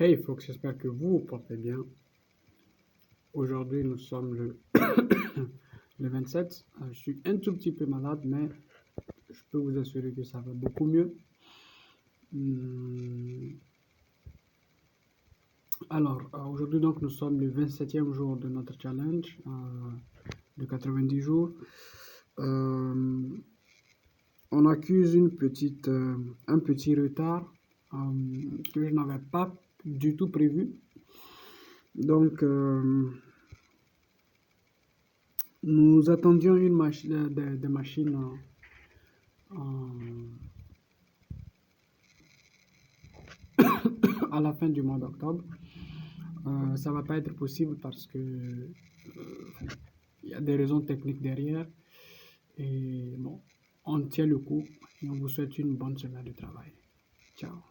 Hey folks, j'espère que vous vous portez bien. Aujourd'hui, nous sommes le 27. Je suis un tout petit peu malade, mais je peux vous assurer que ça va beaucoup mieux. Alors, aujourd'hui, donc, nous sommes le 27e jour de notre challenge de 90 jours. On accuse un petit retard que je n'avais pas du tout prévu. Donc, nous attendions des machines à la fin du mois d'octobre. Ça va pas être possible parce que il y a des raisons techniques derrière. Et bon, on tient le coup et on vous souhaite une bonne semaine de travail. Ciao.